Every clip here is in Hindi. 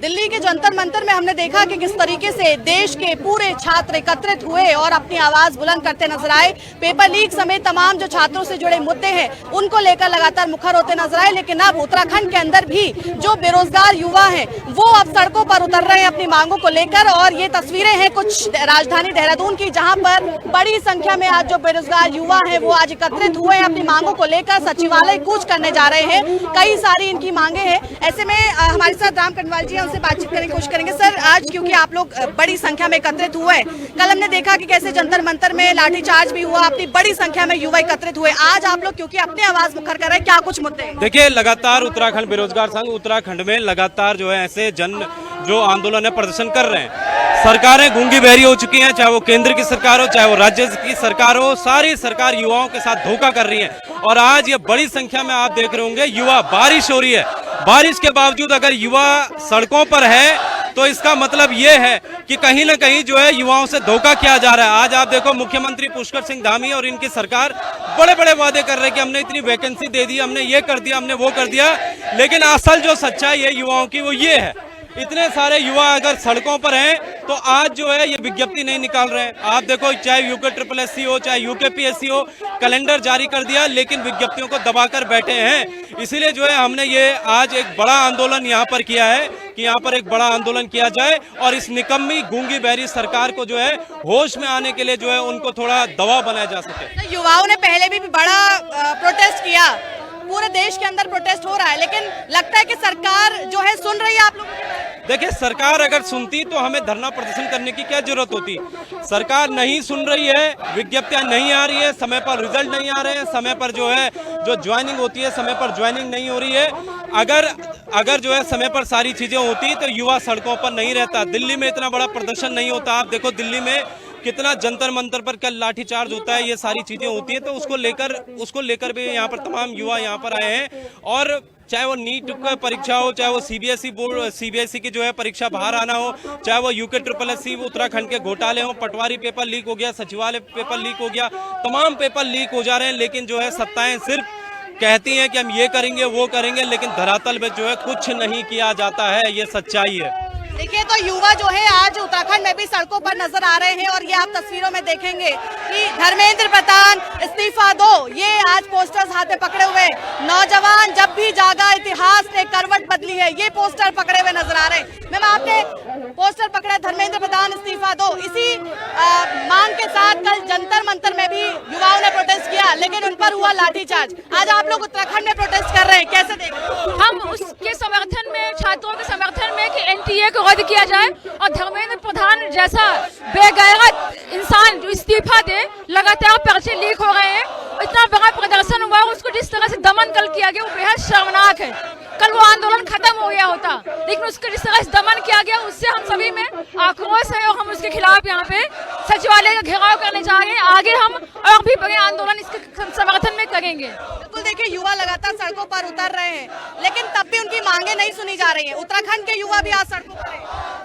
दिल्ली के जंतर मंतर में हमने देखा कि किस तरीके से देश के पूरे छात्र एकत्रित हुए और अपनी आवाज बुलंद करते नजर आए। पेपर लीक समेत तमाम जो छात्रों से जुड़े मुद्दे हैं उनको लेकर लगातार मुखर होते नजर आए। लेकिन अब उत्तराखंड के अंदर भी जो बेरोजगार युवा हैं वो अब सड़कों पर उतर रहे हैं अपनी मांगों को लेकर। और ये तस्वीरें हैं कुछ राजधानी देहरादून की, जहाँ पर बड़ी संख्या में आज जो बेरोजगार युवा है वो आज एकत्रित हुए हैं अपनी मांगों को लेकर। सचिवालय कूच करने जा रहे हैं, कई सारी इनकी मांगे हैं। ऐसे में हमारे साथ राम कनवाल जी हैं, उनसे बातचीत करने की कोशिश करेंगे। सर, आज क्योंकि आप लोग बड़ी संख्या में एकत्रित हुए हैं, कल हमने देखा कि कैसे जंतर मंतर में लाठीचार्ज भी हुआ, अपनी बड़ी संख्या में युवा एकत्रित हुए। आज आप लोग क्योंकि अपनी आवाज मुखर कर रहे हैं, क्या कुछ मुद्दे हैं? देखिए, लगातार उत्तराखंड बेरोजगार संघ उत्तराखंड में लगातार जो है ऐसे जो आंदोलन है प्रदर्शन कर रहे हैं। सरकारें गूंगी बहरी हो चुकी हैं, चाहे वो केंद्र की सरकार हो चाहे वो राज्य की सरकार हो, सारी सरकार युवाओं के साथ धोखा कर रही है। और आज ये बड़ी संख्या में आप देख रहे होंगे युवा, बारिश हो रही है, बारिश के बावजूद अगर युवा सड़कों पर है तो इसका मतलब ये है कि कहीं ना कहीं जो है युवाओं से धोखा किया जा रहा है। आज आप देखो, मुख्यमंत्री पुष्कर सिंह धामी और इनकी सरकार बड़े बड़े वादे कर रहे हैं कि हमने इतनी वैकेंसी दे दी, हमने ये कर दिया, हमने वो कर दिया, लेकिन असल जो सच्चाई है युवाओं की वो ये है। इतने सारे युवा अगर सड़कों पर हैं तो आज जो है ये विज्ञप्ति नहीं निकाल रहे हैं। आप देखो, चाहे UKSSC हो चाहे UKPSC हो, कैलेंडर जारी कर दिया लेकिन विज्ञप्तियों को दबाकर बैठे हैं। इसीलिए जो है हमने ये आज एक बड़ा आंदोलन यहाँ पर किया है कि यहाँ पर एक बड़ा आंदोलन किया जाए और इस निकम्मी गूंगी बहरी सरकार को जो है होश में आने के लिए जो है उनको थोड़ा दबाव बनाया जा सके। युवाओं ने पहले भी बड़ा प्रोटेस्ट किया, पूरे देश के अंदर प्रोटेस्ट हो रहा है, लेकिन लगता है कि सरकार जो है सुन रही है आप लोग? देखिए, सरकार अगर सुनती तो हमें धरना प्रदर्शन करने की क्या जरूरत होती। सरकार नहीं सुन रही है, विज्ञप्तियां नहीं आ रही है, समय पर रिजल्ट नहीं आ रहे हैं, समय पर जो है जो ज्वाइनिंग होती है समय पर ज्वाइनिंग नहीं हो रही है। अगर जो है समय पर सारी चीजें होती तो युवा सड़कों पर नहीं रहता, दिल्ली में इतना बड़ा प्रदर्शन नहीं होता। आप देखो दिल्ली में कितना जंतर मंतर पर क्या लाठीचार्ज होता है, ये सारी चीजें होती है। तो उसको लेकर भी यहाँ पर तमाम युवा यहाँ पर आए हैं। और चाहे वो नीट का परीक्षा हो, चाहे वो सीबीएसई की जो है परीक्षा बाहर आना हो, चाहे वो UKSSC उत्तराखंड के घोटाले हो, पटवारी पेपर लीक हो गया, सचिवालय पेपर लीक हो गया, तमाम पेपर लीक हो जा रहे हैं। लेकिन जो है सत्ताएं सिर्फ कहती हैं कि हम ये करेंगे वो करेंगे, लेकिन धरातल में जो है कुछ नहीं किया जाता है, ये सच्चाई है। देखिए, तो युवा जो है आज उत्तराखंड में भी सड़कों पर नजर आ रहे हैं और ये आप तस्वीरों में देखेंगे कि धर्मेंद्र प्रधान इस्तीफा दो, ये आज पोस्टर्स हाथ में पकड़े हुए। नौजवान जब भी जागा, इतिहास ने करवट बदली है, ये पोस्टर पकड़े हुए नजर आ रहे हैं। मैम, आपने पोस्टर पकड़ा, धर्मेंद्र प्रधान इस्तीफा दो, इसी मांग के साथ कल जंतर मंतर में भी युवाओं ने प्रोटेस्ट किया, लेकिन उन पर हुआ लाठीचार्ज। आज आप लोग उत्तराखंड में प्रोटेस्ट कर रहे हैं, कैसे देख रहे हैं? हम उसके समर्थन में, छात्रों के समर्थन में कि NTA को रद्द किया जाए और धर्मेंद्र प्रधान जैसा बेगैरत इंसान जो इस्तीफा दे। लगातार पर्चे लीक हो रहे हैं, इतना बड़ा प्रदर्शन हुआ, उसको जिस तरह से दमन कल किया गया वो बेहद शर्मनाक है। कल वो आंदोलन खत्म हो गया होता, लेकिन उसको जिस तरह से दमन किया गया उससे हम सभी में आक्रोश है और हम उसके खिलाफ यहाँ पे सचिवालय का घेराव करने जा रहे हैं। आगे हम और भी बड़े आंदोलन इसके समर्थन में करेंगे। बिल्कुल, देखिए, युवा लगातार सड़कों पर उतर रहे हैं, लेकिन तब भी उनकी मांगे नहीं सुनी जा रही है। उत्तराखंड के युवा भी आज सड़कों पर हैं।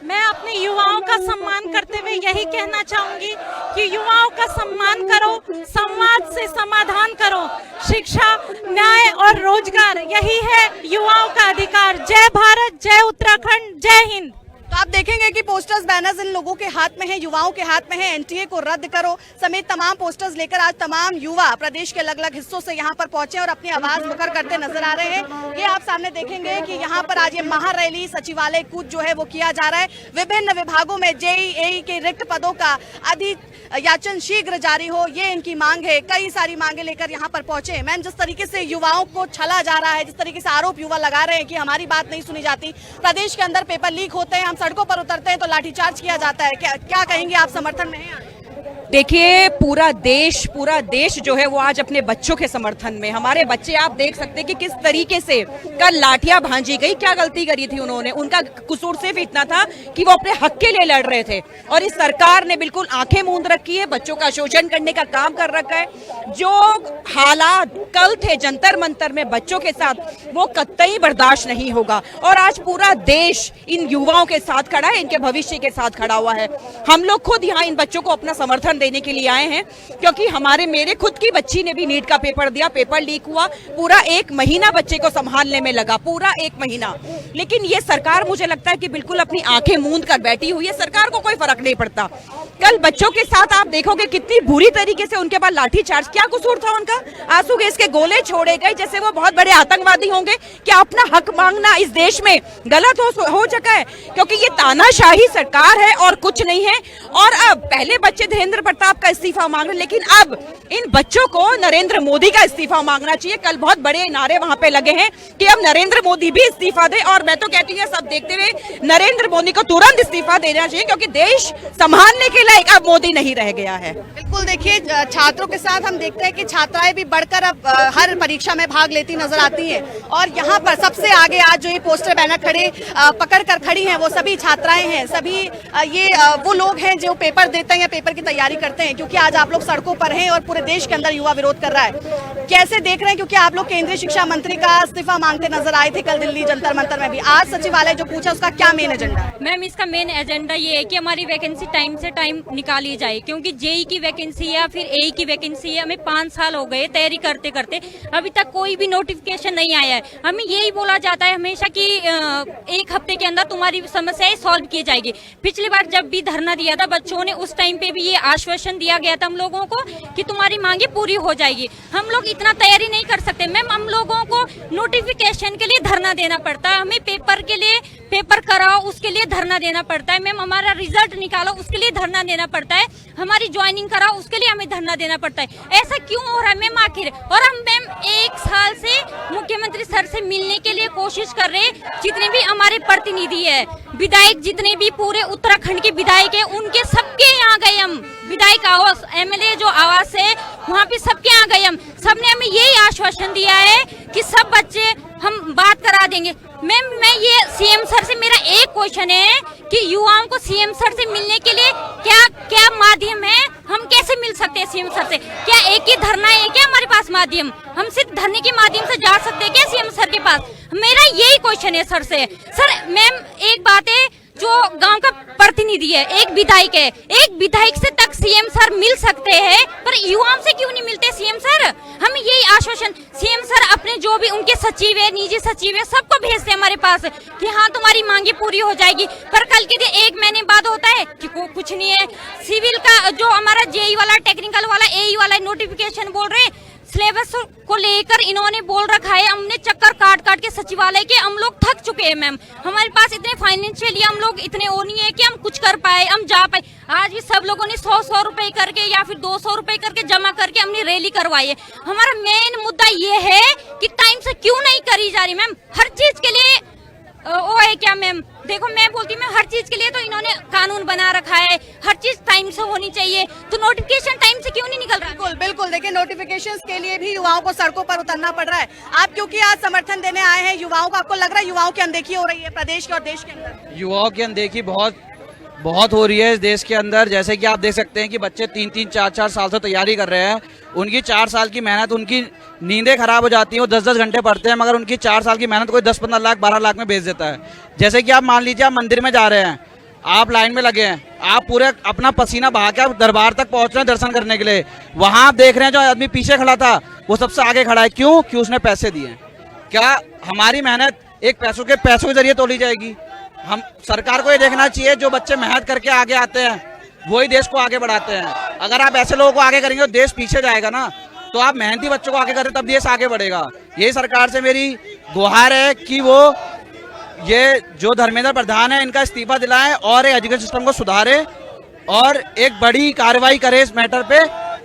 मैं अपने युवाओं का सम्मान करते हुए यही कहना चाहूंगी कि युवाओं का सम्मान करो, संवाद से समाधान करो। शिक्षा, न्याय और रोजगार, यही है युवाओं का अधिकार। जय भारत, जय उत्तराखंड, जय हिंद। तो आप देखेंगे कि पोस्टर्स, बैनर्स इन लोगों के हाथ में है, युवाओं के हाथ में है। NTA को रद्द करो समेत तमाम पोस्टर्स लेकर आज तमाम युवा प्रदेश के अलग अलग हिस्सों से यहाँ पर पहुंचे और अपनी आवाज मुखर करते नजर आ रहे हैं। ये आप सामने देखेंगे कि यहाँ पर आज ये महारैली, सचिवालय कूच जो है वो किया जा रहा है। विभिन्न विभागों में JEE के रिक्त पदों का अधियाचन शीघ्र जारी हो, ये इनकी मांग है। कई सारी मांगे लेकर यहाँ पर पहुंचे। मैम, जिस तरीके से युवाओं को छला जा रहा है, जिस तरीके से आरोप युवा लगा रहे हैं कि हमारी बात नहीं सुनी जाती, प्रदेश के अंदर पेपर लीक होते हैं, हम सड़कों पर उतरते हैं तो लाठीचार्ज किया जाता है, क्या कहेंगे आप? समर्थन में हैं? देखिए, पूरा देश जो है वो आज अपने बच्चों के समर्थन में। हमारे बच्चे, आप देख सकते हैं कि किस तरीके से कल लाठियां भांजी गई। क्या गलती करी थी उन्होंने? उनका कसूर सिर्फ इतना था कि वो अपने हक के लिए लड़ रहे थे और इस सरकार ने बिल्कुल आंखें मूंद रखी है, बच्चों का शोषण करने का काम कर रखा है। जो हालात कल थे जंतर मंतर में बच्चों के साथ, वो कतई बर्दाश्त नहीं होगा। और आज पूरा देश इन युवाओं के साथ खड़ा है, इनके भविष्य के साथ खड़ा हुआ है। हम लोग खुद यहाँ इन बच्चों को अपना समर्थन समर्थन देने के लिए आए हैं, क्योंकि मेरे खुद की बच्ची ने भी नीट का पेपर दिया, पेपर लीक हुआ, पूरा 1 महीना बच्चे को संभालने में लगा, पूरा 1 महीना। लेकिन ये सरकार मुझे लगता है कि बिल्कुल अपनी आंखें मूंद कर बैठी हुई है, सरकार को कोई फर्क नहीं पड़ता। कल बच्चों के साथ आप देखोगे कितनी बुरी तरीके से उनके पास लाठी चार्ज, क्या कसूर था उनका? आंसू गैस के गोले छोड़े गए जैसे वो बहुत बड़े आतंकवादी होंगे। क्या अपना हक मांगना इस देश में गलत हो चुका है? क्योंकि ये तानाशाही सरकार है और कुछ नहीं है। और अब पहले बच्चे धीरेन्द्र प्रताप का इस्तीफा मांग रहे, लेकिन अब इन बच्चों को नरेंद्र मोदी का इस्तीफा मांगना चाहिए। कल बहुत बड़े नारे वहां पे लगे हैं कि अब नरेंद्र मोदी भी इस्तीफा दे, और मैं तो कहती हूँ सब देखते हुए नरेंद्र मोदी को तुरंत इस्तीफा देना चाहिए, क्योंकि देश संभालने के लायक अब मोदी नहीं रह गया है। बिल्कुल, देखिए छात्रों के साथ हम देखते हैं कि छात्राएं भी बढ़कर अब हर परीक्षा में भाग लेती नजर आती हैं, और यहाँ पर सबसे आगे आज जो ये पोस्टर बैनर पकड़ कर खड़ी हैं वो सभी छात्राएं हैं, सभी ये वो लोग हैं जो पेपर देते हैं या पेपर की तैयारी करते हैं, क्योंकि आज आप लोग सड़कों पर हैं और पूरे देश के अंदर युवा विरोध कर रहा है। कैसे देख रहे हैं, क्योंकि आप लोग केंद्रीय शिक्षा मंत्री का इस्तीफा मांगते नजर आए थे कल दिल्ली जंतर मंतर में भी, आज सचिवालय जो पूछा उसका क्या मेन एजेंडा है? मैम, इसका मेन एजेंडा ये है कि हमारी वैकेंसी टाइम से टाइम निकाली जाए, क्योंकि जेई की वैकेंसी या फिर एई की वैकेंसी है, हमें 5 साल हो गए तैयारी करते करते, अभी तक कोई भी नोटिफिकेशन नहीं आया है। हमें यही बोला जाता है हमेशा कि 1 हफ्ते के अंदर तुम्हारी समस्याएं सॉल्व की जाएगी। पिछली बार जब भी धरना दिया था बच्चों ने, उस टाइम पे भी ये आश्वासन दिया गया था हम लोगों को कि तुम्हारी मांगे पूरी हो जाएगी। हम लोग इतना तैयारी नहीं कर सकते मैम, हम लोगों को नोटिफिकेशन के लिए धरना देना पड़ता है, हमें पेपर के लिए पेपर कराओ उसके लिए धरना देना पड़ता है मैम, हमारा रिजल्ट निकालो उसके लिए धरना देना पड़ता है, हमारी ज्वाइनिंग कराओ उसके लिए हमें धरना देना पड़ता है। ऐसा क्यों हो रहा है मैम आखिर? और हम मैम 1 साल से मुख्यमंत्री सर से मिलने के लिए कोशिश कर रहे, जितने भी हमारे प्रतिनिधि है, विधायक जितने भी पूरे उत्तराखंड के विधायक है, उनके सबके यहाँ गए हम, विधायक आवास एमएलए जो आवास है वहाँ पे सबके यहाँ गए हम, सबने हमें यही आश्वासन दिया है कि सब बच्चे हम बात करा देंगे। मैम, मैं ये सीएम सर से मेरा एक क्वेश्चन है कि युवाओं को सीएम सर से मिलने के लिए क्या क्या माध्यम है, हम कैसे मिल सकते हैं सीएम सर से? क्या एक ही धरना है क्या हमारे पास माध्यम? हम सिर्फ धरने के माध्यम से जा सकते हैं क्या सीएम सर के पास? मेरा यही क्वेश्चन है सर से। सर मैम, एक बात है, जो गांव का प्रतिनिधि है, एक विधायक है, एक विधायक से तक सीएम सर मिल सकते हैं, पर युवाओं से क्यों नहीं मिलते सीएम सर? हम यही आश्वासन सीएम सर अपने जो भी उनके सचिव है, निजी सचिव है, सबको भेजते हैं हमारे पास कि हाँ तुम्हारी मांगे पूरी हो जाएगी, पर कल के दिन 1 महीने बाद होता है कि कुछ नहीं है। सिविल का जो हमारा जेई वाला, टेक्निकल वाला, एई वाला नोटिफिकेशन बोल रहे हैं, सिलेबस को लेकर इन्होंने बोल रखा है, हमने चक्कर काट काट के सचिवालय के हम लोग थक चुके हैं मैम, हमारे पास इतने फाइनेंशियली हम लोग इतने वो नहीं है कि हम कुछ कर पाए, हम जा पाए। आज भी सब लोगों ने 100-100 रुपए करके या फिर 200 रुपए करके जमा करके हमने रैली करवाई है। हमारा मेन मुद्दा ये है कि टाइम से क्यों नहीं करी जा रही मैम? हर चीज के लिए वो है क्या मैम? देखो मैं बोलती हूँ हर चीज के लिए तो इन्होंने कानून बना रखा है, हर चीज टाइम से होनी चाहिए, तो नोटिफिकेशन टाइम से क्यों नहीं निकल रहा? बिल्कुल बिल्कुल, देखिए नोटिफिकेशंस के लिए भी युवाओं को सड़कों पर उतरना पड़ रहा है। आप क्योंकि आज समर्थन देने आए हैं युवाओं को, आपको लग रहा है युवाओं की अनदेखी हो रही है प्रदेश के और देश के अंदर? युवाओं की अनदेखी बहुत हो रही है इस देश के अंदर। जैसे कि आप देख सकते हैं कि बच्चे 3-3, 4-4 साल से तैयारी कर रहे हैं, उनकी 4 साल की मेहनत, उनकी नींदें खराब हो जाती हैं, वो 10-10 घंटे पढ़ते हैं, मगर उनकी 4 साल की मेहनत कोई 10-15 लाख 12 लाख में बेच देता है। जैसे कि आप मान लीजिए आप मंदिर में जा रहे हैं, आप लाइन में लगे हैं, आप पूरे अपना पसीना बहा के आप दरबार तक पहुंच रहे हैं दर्शन करने के लिए, वहां आप देख रहे हैं जो आदमी पीछे खड़ा था वो सबसे आगे खड़ा है। क्यों? कि उसने पैसे दिए। क्या हमारी मेहनत एक पैसों के जरिए तोली जाएगी? हम सरकार को ये देखना चाहिए जो बच्चे मेहनत करके आगे आते हैं वही देश को आगे बढ़ाते हैं। अगर आप ऐसे लोगों को आगे करेंगे तो देश पीछे जाएगा ना, तो आप मेहनती बच्चों को आगे करें तब देश आगे बढ़ेगा। यही सरकार से मेरी गुहार है कि वो ये जो धर्मेंद्र प्रधान है इनका इस्तीफा दिलाएं और एजुकेशन सिस्टम को सुधारे और एक बड़ी कार्रवाई करे इस मैटर पे,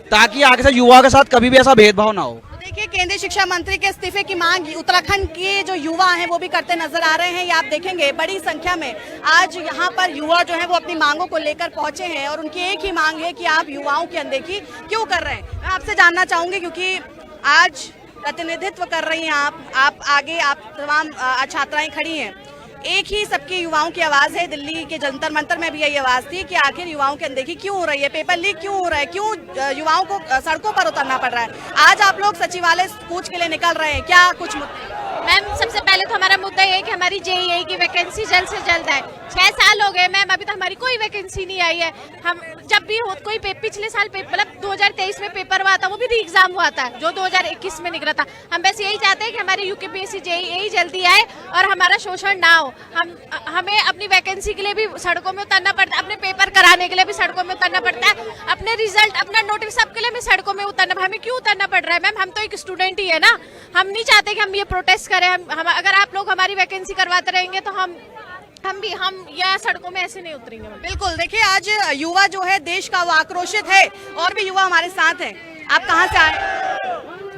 ताकि आगे से युवा के साथ कभी भी ऐसा भेदभाव ना हो। देखिए केंद्रीय शिक्षा मंत्री के इस्तीफे की मांग उत्तराखंड के जो युवा हैं वो भी करते नजर आ रहे हैं। ये आप देखेंगे बड़ी संख्या में आज यहाँ पर युवा जो है वो अपनी मांगों को लेकर पहुंचे हैं और उनकी एक ही मांग है कि आप युवाओं की अनदेखी क्यों कर रहे हैं। मैं आपसे जानना चाहूंगी क्योंकि आज प्रतिनिधित्व कर रही हैं आप आगे आप तमाम छात्राएं खड़ी हैं, एक ही सबकी युवाओं की आवाज है। दिल्ली के जंतर मंतर में भी यही आवाज थी कि आखिर युवाओं की अनदेखी क्यों हो रही है, पेपर लीक क्यों हो रहा है, क्यों युवाओं को सड़कों पर उतरना पड़ रहा है। आज आप लोग सचिवालय कूच के लिए निकल रहे हैं, क्या कुछ मुद्दे? मैम, सबसे पहले तो हमारा मुद्दा ये है कि हमारी जेईई की वैकेंसी जल्द से जल्द आए। 6 साल हो गए मैम, अभी तक हमारी कोई वैकेंसी नहीं आई है। हम जब भी कोई पिछले साल मतलब 2023 में पेपर हुआ था, वो भी री एग्जाम हुआ था जो 2021 में निकला था। हम बस यही चाहते हैं कि हमारे यूकेपीएससी जेईई जल्दी आए और हमारा शोषण ना हो। हमें अपनी वैकेंसी के लिए भी सड़कों में उतरना पड़ता है, अपने पेपर कराने के लिए भी सड़कों में उतरना पड़ता है, अपने रिजल्ट अपना नोटिस सबके लिए हमें सड़कों में उतरना। हमें क्यों उतरना पड़ रहा है मैम? हम तो एक स्टूडेंट ही है ना। हम नहीं चाहते कि हम ये प्रोटेस्ट करें। हम अगर आप लोग हमारी वैकेंसी करवाते रहेंगे तो हम यह सड़कों में ऐसे नहीं उतरेंगे। बिल्कुल, देखिए आज युवा जो है देश का वो आक्रोशित है और भी युवा हमारे साथ हैं। आप कहाँ से आए?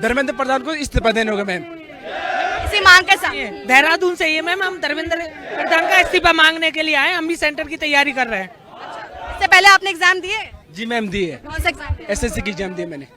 धर्मेंद्र प्रधान को इस्तीफा देने होगा मैम। इसी मांग के साथ देहरादून से ही है मैम। हम धर्मेंद्र प्रधान का इस्तीफा मांगने के लिए आए। हम भी सेंटर की तैयारी कर रहे हैं। इससे पहले आपने एग्जाम दिए? जी मैम दिए, कौन सा एग्जाम दिए? एसएससी की एग्जाम दी मैंने।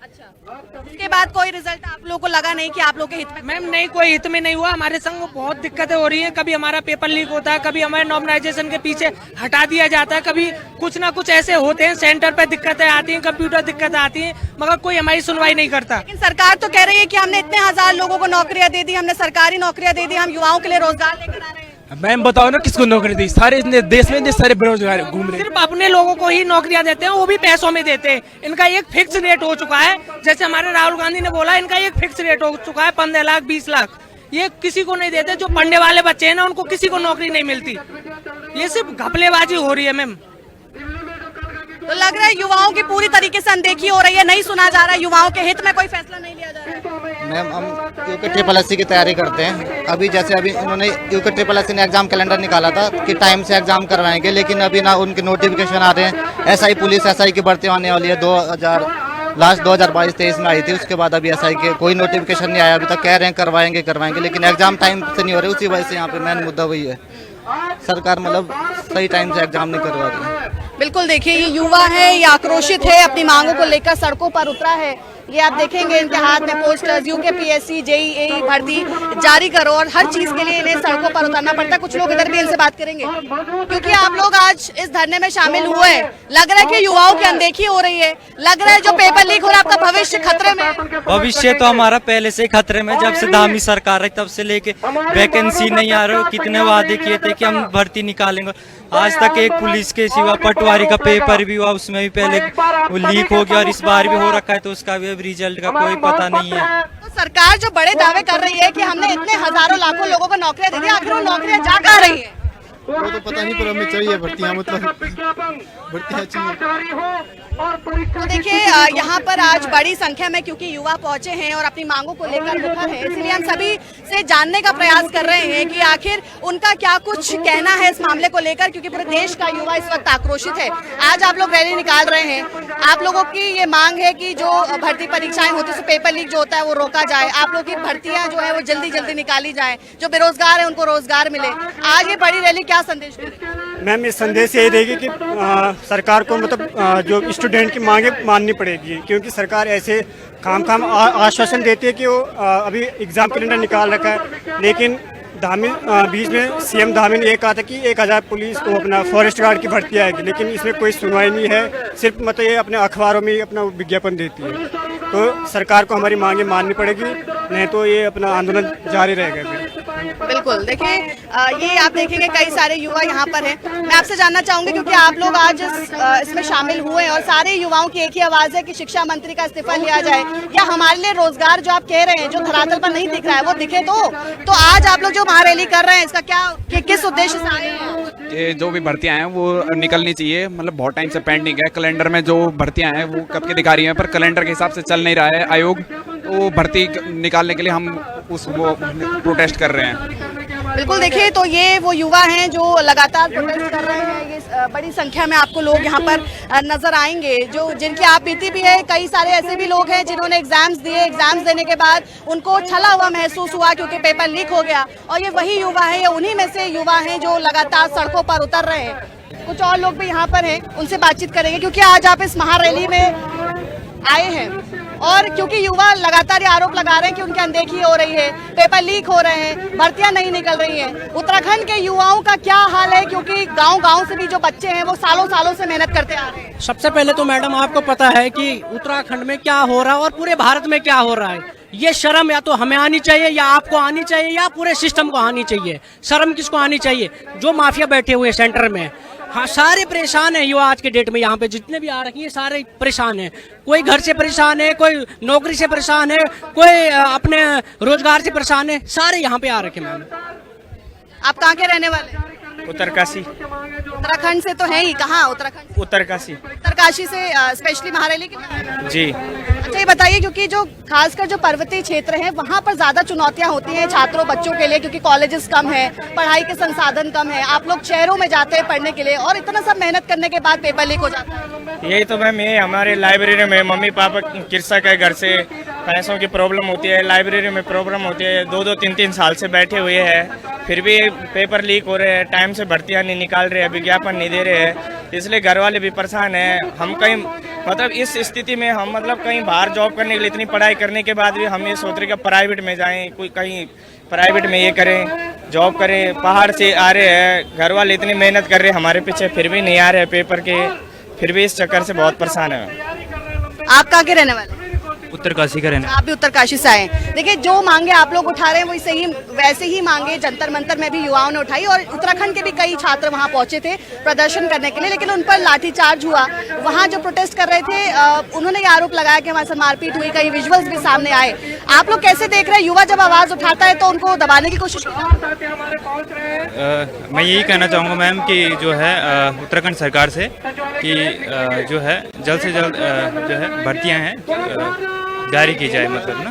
उसके बाद कोई रिजल्ट आप लोगों को लगा नहीं कि आप लोग के हित में? मैम नहीं, कोई हित में नहीं हुआ। हमारे संग बहुत दिक्कतें हो रही हैं। कभी हमारा पेपर लीक होता है, कभी हमारे नॉमिनाइजेशन के पीछे हटा दिया जाता है, कभी कुछ ना कुछ ऐसे होते हैं। सेंटर पे दिक्कतें आती हैं, कंप्यूटर दिक्कतें आती हैं, मगर कोई हमारी सुनवाई नहीं करता। लेकिन सरकार तो कह रही है कि हमने इतने हजार लोगों को नौकरियां दे दी, हमने सरकारी नौकरियां दे दी, हम युवाओं के लिए रोजगार लेकर आ रहे हैं। मैम बताओ ना, किसको नौकरी दी? सारे देश में सारे बेरोजगार घूम रहे हैं। सिर्फ अपने लोगों को ही नौकरियां देते हैं, वो भी पैसों में देते हैं। इनका एक फिक्स रेट हो चुका है। जैसे हमारे राहुल गांधी ने बोला, इनका एक फिक्स रेट हो चुका है 15 लाख 20 लाख। ये किसी को नहीं देते। जो पढ़ने वाले बच्चे हैं ना, उनको किसी को नौकरी नहीं मिलती। ये सिर्फ घपलेबाजी हो रही है मैम। तो लग रहा है युवाओं की पूरी तरीके से अनदेखी हो रही है, नहीं सुना जा रहा है, युवाओं के हित में कोई फैसला नहीं लिया जा रहा है। मैम हम यूके ट्रिपल एससी की तैयारी करते हैं। अभी जैसे अभी उन्होंने यूके ट्रिपल एससी ने एग्जाम कैलेंडर निकाला था कि टाइम से एग्जाम करवाएंगे, लेकिन अभी ना उनके नोटिफिकेशन आ रहे हैं। एसआई पुलिस एसआई की भर्ती आने वाली है, 2022-23 में आई थी। उसके बाद अभी एसआई के कोई नोटिफिकेशन नहीं आया। अभी तक कह रहे हैं करवाएंगे, लेकिन एग्जाम टाइम से नहीं हो रहे। उसी वजह से यहाँ पे मेन मुद्दा वही है, सरकार मतलब सही टाइम से एग्जाम नहीं करवा रही है। बिल्कुल, देखिए ये युवा है, ये आक्रोशित है, अपनी मांगों को लेकर सड़कों पर उतरा है। ये आप देखेंगे इनके हाथ में पोस्टर्स, यूकेपीएससी जेईई भर्ती जारी करो, और हर चीज के लिए इन्हें सड़कों पर उतरना पड़ता है। कुछ लोग इधर भी इनसे बात करेंगे, क्योंकि आप लोग आज इस धरने में शामिल हुए हैं। लग रहा है कि युवाओं की अनदेखी हो रही है, लग रहा है जो पेपर लीक हो रहा है आपका भविष्य खतरे में है। भविष्य तो हमारा पहले से खतरे में। जब से धामी सरकार है तब से लेके वैकेंसी नहीं आ रही। कितने वादे किए थे कि हम भर्ती निकालेंगे, आज तक एक पुलिस के सिवा पटवारी का पेपर भी हुआ, उसमें भी पहले वो लीक हो गया, और इस बार भी हो रखा है, तो उसका भी रिजल्ट का कोई पता नहीं है। तो सरकार जो बड़े दावे कर रही है कि हमने इतने हजारों लाखों लोगों को नौकरियां दे दी, आखिर वो नौकरियां जा कहाँ रही है? वो तो पता नहीं, पर हमें चाहिए भर्तियाँ, मतलब भर्तियाँ चाहिए। तो देखिए यहाँ पर आज बड़ी संख्या में क्योंकि युवा पहुंचे हैं और अपनी मांगों को लेकर मुखर है, इसलिए हम सभी से जानने का प्रयास कर रहे हैं कि आखिर उनका क्या कुछ कहना है इस मामले को लेकर, क्योंकि पूरे देश का युवा इस वक्त आक्रोशित है। आज आप लोग रैली निकाल रहे हैं, आप लोगों की ये मांग है कि जो भर्ती परीक्षाएं होती है, पेपर लीक जो होता है वो रोका जाए, आप लोग की भर्तियां जो है वो जल्दी जल्दी निकाली जाए, जो बेरोजगार है उनको रोजगार मिले। आज ये बड़ी रैली क्या संदेश देगी? मैम ये संदेश यही रहेगी कि सरकार को मतलब जो स्टूडेंट की मांगे माननी पड़ेगी, क्योंकि सरकार ऐसे खाम आश्वासन देती है कि वो अभी एग्ज़ाम कैलेंडर निकाल रखा है, लेकिन धामी बीच में सीएम धामी ने ये कहा था कि 1000 पुलिस को अपना फॉरेस्ट गार्ड की भर्ती आएगी, लेकिन इसमें कोई सुनवाई नहीं है। सिर्फ मतलब ये अपने अखबारों में अपना विज्ञापन देती है। तो सरकार को हमारी मांगे माननी पड़ेगी, नहीं तो ये अपना आंदोलन जारी रहेगा फिर। बिल्कुल, देखिए ये आप देखेंगे कई सारे युवा यहाँ पर हैं। मैं आपसे जानना चाहूंगी, क्योंकि आप लोग आज इसमें शामिल हुए हैं और सारे युवाओं की एक ही आवाज़ है कि शिक्षा मंत्री का इस्तीफा लिया जाए, या हमारे लिए रोजगार जो आप कह रहे हैं जो धरातल पर नहीं दिख रहा है वो दिखे। तो आज आप लोग जो महारैली कर रहे हैं, इसका क्या किस उद्देश्य से आए हैं? ये जो भी भर्तियां हैं वो निकलनी चाहिए। मतलब बहुत टाइम से पेंडिंग है। कैलेंडर में जो भर्तियां हैं वो कब की दिखा रही हैं, पर कैलेंडर के हिसाब से चल नहीं रहा है आयोग। वो भर्ती निकालने के लिए हम वो प्रोटेस्ट कर रहे हैं। बिल्कुल, देखिए तो ये वो युवा हैं जो लगातार प्रोटेस्ट कर रहे हैं। ये बड़ी संख्या में आपको लोग यहाँ पर नजर आएंगे, जो जिनकी आप बीती भी है। कई सारे ऐसे भी लोग हैं जिन्होंने एग्जाम्स दिए, एग्जाम्स देने के बाद उनको छला हुआ महसूस हुआ क्योंकि पेपर लीक हो गया, और ये वही युवा है, ये उन्हीं में से युवा हैं जो लगातार सड़कों पर उतर रहे हैं। कुछ और लोग भी यहाँ पर हैं, उनसे बातचीत करेंगे, क्योंकि आज आप इस महारैली में आए हैं और क्योंकि युवा लगातार ये आरोप लगा रहे हैं कि उनकी अनदेखी हो रही है, पेपर लीक हो रहे हैं, भर्तियां नहीं निकल रही हैं। उत्तराखंड के युवाओं का क्या हाल है, क्योंकि गांव-गांव से भी जो बच्चे हैं वो सालों से मेहनत करते आ रहे हैं। सबसे पहले तो मैडम आपको पता है कि उत्तराखंड में क्या हो रहा है और पूरे भारत में क्या हो रहा है। ये शर्म या तो हमें आनी चाहिए, या आपको आनी चाहिए, या पूरे सिस्टम को आनी चाहिए। शर्म किसको आनी चाहिए? जो माफिया बैठे हुए सेंटर में। हाँ, सारे परेशान है युवा आज के डेट में। यहाँ पे जितने भी आ रखे हैं सारे परेशान है। कोई घर से परेशान है, कोई नौकरी से परेशान है, कोई अपने रोजगार से परेशान है। सारे यहाँ पे आ रखे मैम। आप कहाँ के रहने वाले हैं? उत्तरकाशी। उत्तराखंड से तो है ही। कहाँ उत्तराखंड से? उत्तरकाशी। उत्तरकाशी से स्पेशली महारैली के लिए? जी। अच्छा, ये बताइए, क्योंकि जो खासकर जो पर्वतीय क्षेत्र है वहाँ पर ज्यादा चुनौतियाँ होती हैं छात्रों बच्चों के लिए, क्योंकि कॉलेजेस कम है, पढ़ाई के संसाधन कम है। आप लोग शहरों में जाते हैं पढ़ने के लिए और इतना सब मेहनत करने के बाद पेपर लीक हो जाता है। यही तो मैम, ये हमारे लाइब्रेरी में मम्मी पापा कृषक है, घर से पैसों की प्रॉब्लम होती है, लाइब्रेरी में प्रॉब्लम होती है। 2-2, 3-3 साल से बैठे हुए हैं, फिर भी पेपर लीक हो रहे हैं, टाइम से भर्तियाँ नहीं निकाल रहे हैं, विज्ञापन नहीं दे रहे हैं, इसलिए घर वाले भी परेशान हैं। हम कहीं मतलब इस स्थिति में हम मतलब कहीं बाहर जॉब करने के लिए इतनी पढ़ाई करने के बाद भी हम ये सोच रहे कि प्राइवेट में जाएं, कोई कहीं प्राइवेट में ये करें, जॉब करें। पहाड़ से आ रहे हैं, घर वाले इतनी मेहनत कर रहे हैं हमारे पीछे, फिर भी नहीं आ रहे हैं पेपर के, फिर भी इस चक्कर से बहुत परेशान है। आप कहाँ के रहने वाले? उत्तरकाशी का रहने। आप भी उत्तरकाशी से आए। देखिए, जो मांगे आप लोग उठा रहे हैं वैसे ही वैसे ही मांगे जंतर मंतर में भी युवाओं ने उठाई, और उत्तराखंड के भी कई छात्र वहां पहुंचे थे प्रदर्शन करने के लिए, लेकिन उन पर लाठीचार्ज हुआ। वहां जो प्रोटेस्ट कर रहे थे उन्होंने ये आरोप लगाया कि हमारे साथ मारपीट हुई, कई विजुअल्स भी सामने आए। आप लोग कैसे देख रहे हैं? युवा जब आवाज उठाता है तो उनको दबाने की कोशिश मैं यही कहना चाहूँगा मैम कि जो है उत्तराखंड सरकार से कि जो है जल्द से जल्द जो है भर्तियाँ हैं जारी की जाए, मतलब ना।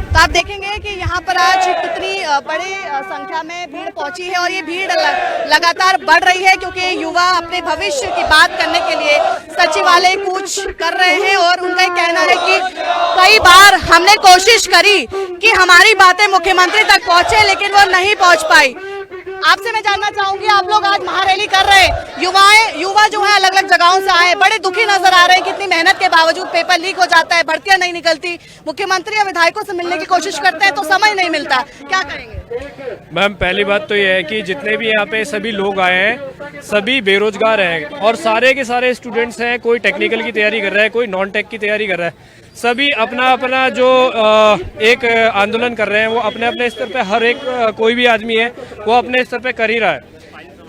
तो आप देखेंगे कि यहाँ पर आज कितनी बड़ी संख्या में भीड़ पहुंची है, और ये भीड़ लगातार बढ़ रही है, क्योंकि युवा अपने भविष्य की बात करने के लिए सचिवालय कूच कर रहे हैं। और उनका कहना है कि कई बार हमने कोशिश करी कि हमारी बातें मुख्यमंत्री तक पहुंचे, लेकिन वो नहीं पहुंच पाई। आपसे मैं जानना चाहूंगी, आप लोग आज महारैली कर रहे हैं, युवा जो है अलग अलग जगहों से आए, बड़े दुखी नजर आ रहे हैं। कितनी मेहनत के बावजूद पेपर लीक हो जाता है, भर्तियां नहीं निकलती, मुख्यमंत्री या विधायकों से मिलने की कोशिश करते हैं तो समय नहीं मिलता, क्या करेंगे? मैम, पहली बात तो ये है कि जितने भी यहाँ पे सभी लोग आए हैं सभी बेरोजगार हैं, और सारे के सारे स्टूडेंट्स हैं। कोई टेक्निकल की तैयारी कर रहा है, कोई नॉन टेक की तैयारी कर रहा है। सभी अपना अपना जो एक आंदोलन कर रहे हैं वो अपने अपने स्तर पे, हर एक कोई भी आदमी है वो अपने स्तर पे कर ही रहा है।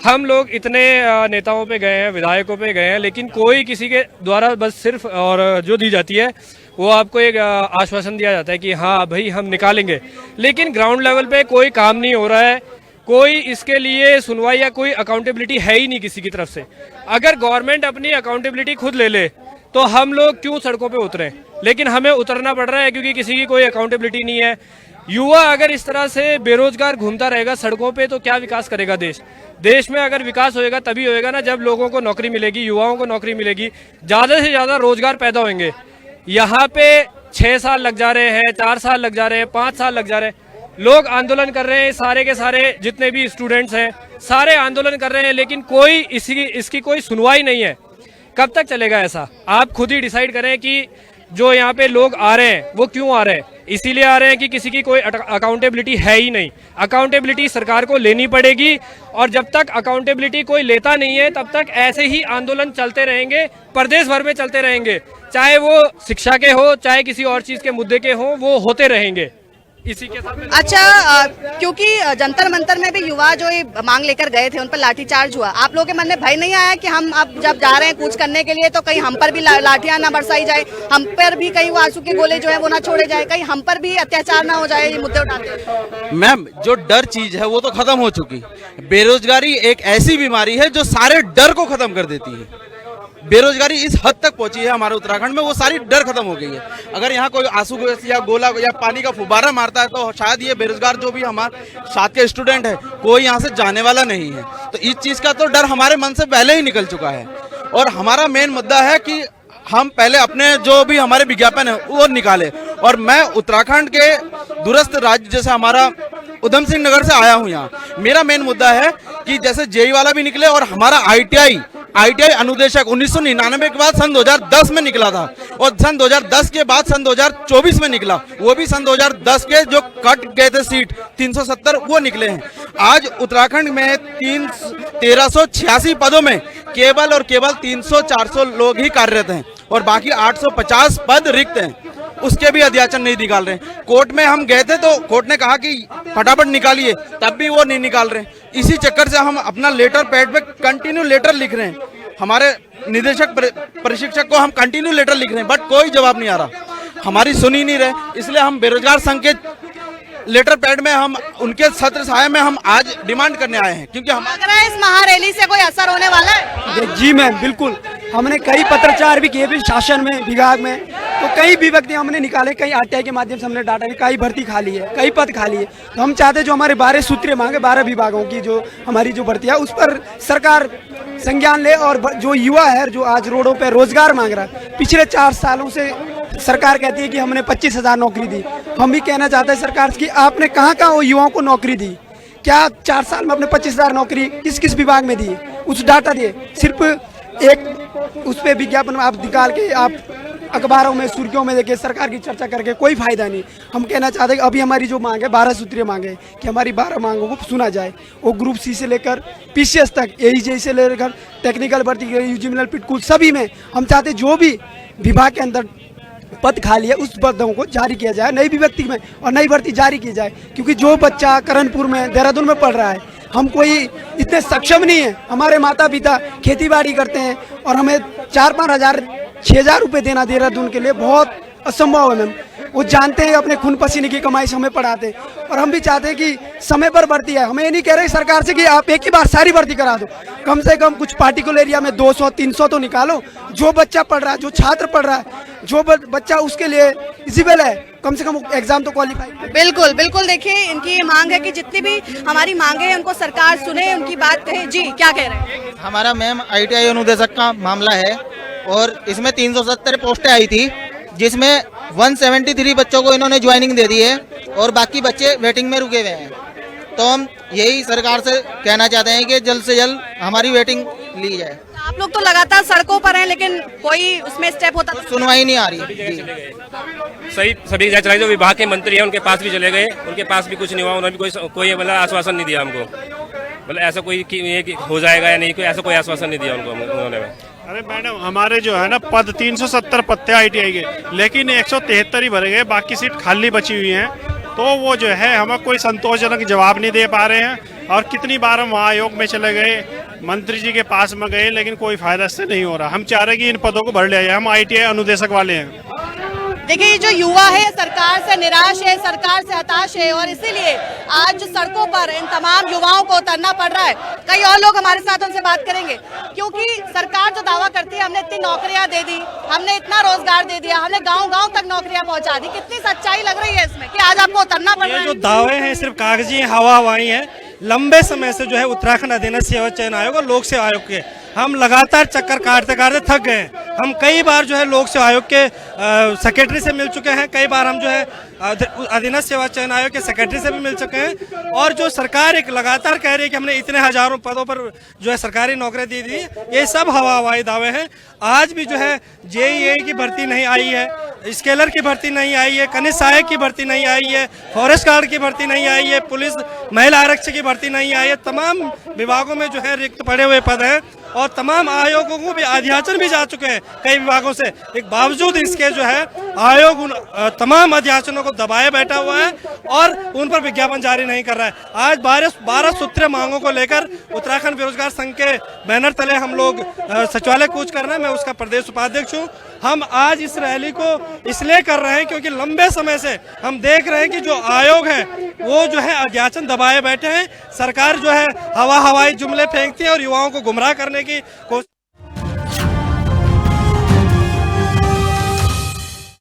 हम लोग इतने नेताओं पे गए हैं, विधायकों पे गए हैं, लेकिन कोई किसी के द्वारा बस सिर्फ और जो दी जाती है वो आपको एक आश्वासन दिया जाता है कि हाँ भाई हम निकालेंगे, लेकिन ग्राउंड लेवल पे कोई काम नहीं हो रहा है। कोई इसके लिए सुनवाई या कोई अकाउंटेबिलिटी है ही नहीं किसी की तरफ से। अगर गवर्नमेंट अपनी अकाउंटेबिलिटी खुद ले ले तो हम लोग क्यों सड़कों पे उतरें, लेकिन हमें उतरना पड़ रहा है क्योंकि किसी की कोई अकाउंटेबिलिटी नहीं है। युवा अगर इस तरह से बेरोजगार घूमता रहेगा सड़कों पे तो क्या विकास करेगा देश? देश में अगर विकास होएगा तभी होएगा ना जब लोगों को नौकरी मिलेगी, युवाओं को नौकरी मिलेगी, ज्यादा से ज्यादा रोजगार पैदा होंगे। यहाँ पे 6 साल लग जा रहे हैं, 4 साल लग जा रहे हैं, 5 साल लग जा रहे हैं। लोग आंदोलन कर रहे हैं, सारे के सारे जितने भी स्टूडेंट्स हैं सारे आंदोलन कर रहे हैं, लेकिन कोई इसकी कोई सुनवाई नहीं है। कब तक चलेगा ऐसा? आप खुद ही डिसाइड करें कि जो यहाँ पे लोग आ रहे हैं वो क्यों आ रहे हैं। इसीलिए आ रहे हैं कि किसी की कोई अकाउंटेबिलिटी है ही नहीं। अकाउंटेबिलिटी सरकार को लेनी पड़ेगी, और जब तक अकाउंटेबिलिटी कोई लेता नहीं है तब तक ऐसे ही आंदोलन चलते रहेंगे, प्रदेश भर में चलते रहेंगे, चाहे वो शिक्षा के हो चाहे किसी और चीज के मुद्दे के हो, वो होते रहेंगे। इसी के साथ अच्छा, क्योंकि जंतर मंतर में भी युवा जो ये मांग लेकर गए थे उन पर लाठीचार्ज हुआ, आप लोगों के मन में भय नहीं आया कि हम अब जब जा रहे हैं कूच करने के लिए तो कहीं हम पर भी लाठियां ना बरसाई जाए, हम पर भी कहीं वो आंसू के गोले जो है वो ना छोड़े जाए, कहीं हम पर भी अत्याचार ना हो जाए ये मुद्दे उठाते हैं? मैम, जो डर चीज है वो तो खत्म हो चुकी। बेरोजगारी एक ऐसी बीमारी है जो सारे डर को खत्म कर देती है। बेरोजगारी इस हद तक पहुंची है हमारे उत्तराखंड में, वो सारी डर खत्म हो गई है। अगर यहाँ कोई आंसू या गोला या पानी का फुब्बारा मारता है तो शायद ये बेरोजगार जो भी हमारे साथ के स्टूडेंट है कोई यहाँ से जाने वाला नहीं है। तो इस चीज का तो डर हमारे मन से पहले ही निकल चुका है, और हमारा मेन मुद्दा है कि हम पहले अपने जो भी हमारे विज्ञापन है वो निकाले। और मैं उत्तराखंड के दूरस्थ राज्य जैसे हमारा उधम सिंह नगर से आया हूँ यहाँ। मेरा मेन मुद्दा है कि जैसे जेई वाला भी निकले, और हमारा ITI अनुदेशक 1999 के बाद सन 2010 में निकला था, और सन 2010 के बाद सन 2024 में निकला, वो भी सन 2010 के जो कट गए थे सीट 370 वो निकले हैं। आज उत्तराखंड में 1386 पदों में केवल और केवल 300-400 लोग ही कार्यरत हैं, और बाकी 850 पद रिक्त हैं। उसके भी अध्याचन नहीं निकाल रहे। कोर्ट में हम गए थे तो कोर्ट ने कहा कि फटाफट निकालिए, तब भी वो नहीं निकाल रहे। इसी चक्कर से हम अपना लेटर पैड पे कंटिन्यू लेटर लिख रहे हैं, हमारे निदेशक प्रशिक्षक को हम कंटिन्यू लेटर लिख रहे हैं, बट कोई जवाब नहीं आ रहा, हमारी सुन ही नहीं रहे। इसलिए हम बेरोजगार संघ के लेटर पैड में हम उनके छत्र छाया में हम आज डिमांड करने आए हैं, क्योंकि हम लग रहा है इस महारैली से कोई असर होने वाला है। जी मैम बिल्कुल, हमने कई पत्रचार भी किए भी शासन में, विभाग में, तो कई विभक्ति हमने निकाले, कई आरटीआई के माध्यम से हमने डाटा कि कई भर्ती खाली है, कई पद खाली है। तो हम चाहते जो हमारे 12 सूत्रीय मांगे, 12 विभागों की जो हमारी जो भर्ती है उस पर सरकार संज्ञान ले, और जो युवा है जो आज रोडों पे रोजगार मांग रहा है, पिछले 4 सालों से सरकार कहती है कि हमने 25,000 नौकरी दी। हम भी कहना चाहते हैं सरकार की, आपने कहाँ कहाँ वो युवाओं को नौकरी दी? क्या 4 साल में अपने 25,000 नौकरी किस किस विभाग में दी? उस डाटा दिए, सिर्फ एक उस पर विज्ञापन आप निकाल के आप अखबारों में सुर्खियों में देखिए, सरकार की चर्चा करके कोई फायदा नहीं। हम कहना चाहते हैं कि अभी हमारी जो मांग है 12 सूत्रीय मांग है कि हमारी 12 मांगों को सुना जाए। वो ग्रुप सी से लेकर पीसीएस तक, एईजे से लेकर टेक्निकल भर्ती, यूजी मिनरल पिटकूल, सभी में हम चाहते जो भी विभाग के अंदर पद खाली है उस पदों को जारी किया जाए, नई विभक्ति में, और नई भर्ती जारी की जाए। क्योंकि जो बच्चा करणपुर में, देहरादून में पढ़ रहा है, हम कोई इतने सक्षम नहीं है, हमारे माता पिता खेती बाड़ी करते हैं और हमें 4-5 हज़ार 6,000 रुपये देना देहरादून के लिए बहुत असंभव है मैम। वो जानते हैं अपने खून पसीने की कमाई से हमें पढ़ाते हैं, और हम भी चाहते हैं कि समय पर भर्ती है। हमें ये नहीं कह रहे सरकार से कि आप एक ही बार सारी भर्ती करा दो, कम से कम कुछ पार्टिकुलर एरिया में 200-300 तो निकालो। जो बच्चा पढ़ रहा है, जो छात्र पढ़ रहा है, जो बच्चा उसके लिए इजिबल है, कम से कम एग्जाम तो क्वालिफाई। बिल्कुल बिल्कुल, देखिए इनकी ये मांग है कि जितनी भी हमारी मांगे हैं उनको सरकार सुने, उनकी बात कहे। जी क्या कह रहे हैं? हमारा मैम ITI अनुदेशक का मामला है, और इसमें 370 पोस्टें आई थी, जिसमें 173 बच्चों को इन्होंने ज्वाइनिंग दे दी है, और बाकी बच्चे वेटिंग में रुके हुए हैं। तो हम यही सरकार से कहना चाहते हैं कि जल्द से जल्द हमारी वेटिंग ली जाए। आप लोग तो लगातार सड़कों पर हैं, लेकिन कोई उसमें स्टेप होता तो सुनवाई नहीं आ रही। सही सभी जगह चलाई, जो विभाग के मंत्री हैं उनके पास भी चले गए, उनके पास भी कुछ नहीं हुआ, उन्होंने भी कोई मतलब आश्वासन नहीं दिया हमको, मतलब ऐसा कोई ये हो जाएगा या नहीं, कोई ऐसा कोई आश्वासन नहीं दिया उनको उन्होंने। अरे मैडम, हमारे जो है ना पद 370 पद थे ITI के, लेकिन 173 ही भरे गए, बाकी सीट खाली बची हुई हैं। तो वो जो है हमें कोई संतोषजनक जवाब नहीं दे पा रहे हैं, और कितनी बार हम वहाँ आयोग में चले गए, मंत्री जी के पास में गए, लेकिन कोई फायदा इससे नहीं हो रहा। हम चाह रहे हैं कि इन पदों को भर लिया जाए, हम ITI अनुदेशक वाले हैं। देखिए ये जो युवा है सरकार से निराश है, सरकार से हताश है, और इसीलिए आज सड़कों पर इन तमाम युवाओं को उतरना पड़ रहा है। कई और लोग हमारे साथ उनसे बात करेंगे, क्योंकि सरकार जो दावा करती है हमने इतनी नौकरियां दे दी, हमने इतना रोजगार दे दिया, हमने गांव-गांव तक नौकरियां पहुंचा दी, कितनी सच्चाई लग रही है इसमें कि आज आपको उतरना पड़ रहा है? जो दावे हैं सिर्फ कागजी हवा हवाई है। लंबे समय से जो है उत्तराखंड अधीनस्थ सेवा चयन आयोग और लोक सेवा आयोग के हम लगातार चक्कर काटते काटते थक गए हैं। हम कई बार जो है लोक सेवा आयोग के सेक्रेटरी से मिल चुके हैं, कई बार हम जो है अधीनस्थ सेवा चयन आयोग के सेक्रेटरी से भी मिल चुके हैं, और जो सरकार एक लगातार कह रही है कि हमने इतने हजारों पदों पर जो है सरकारी नौकरी दे दी, ये सब हवा हवाई दावे हैं। आज भी जो है JEE की भर्ती नहीं आई है, स्केलर की भर्ती नहीं आई है, कनिष्ठ सहायक की भर्ती नहीं आई है, फॉरेस्ट गार्ड की भर्ती नहीं आई है, पुलिस महिला आरक्षक की भर्ती नहीं आई है। तमाम विभागों में जो है रिक्त पड़े हुए पद हैं, और तमाम आयोगों को भी अध्याचन भी जा चुके हैं कई विभागों से। एक बावजूद इसके जो है आयोग उन तमाम अध्याचनों को दबाए बैठा हुआ है और उन पर विज्ञापन जारी नहीं कर रहा है। आज 12 सूत्रीय मांगों को लेकर उत्तराखंड बेरोजगार संघ के बैनर तले हम लोग सचिवालय कूच कर रहे हैं। मैं उसका प्रदेश उपाध्यक्ष हूँ। हम आज इस रैली को इसलिए कर रहे हैं क्योंकि लंबे समय से हम देख रहे हैं कि जो आयोग है वो जो है अध्याचन दबाए बैठे हैं। सरकार जो है हवा हवाई जुमले फेंकती है और युवाओं को गुमराह करने की कोशिश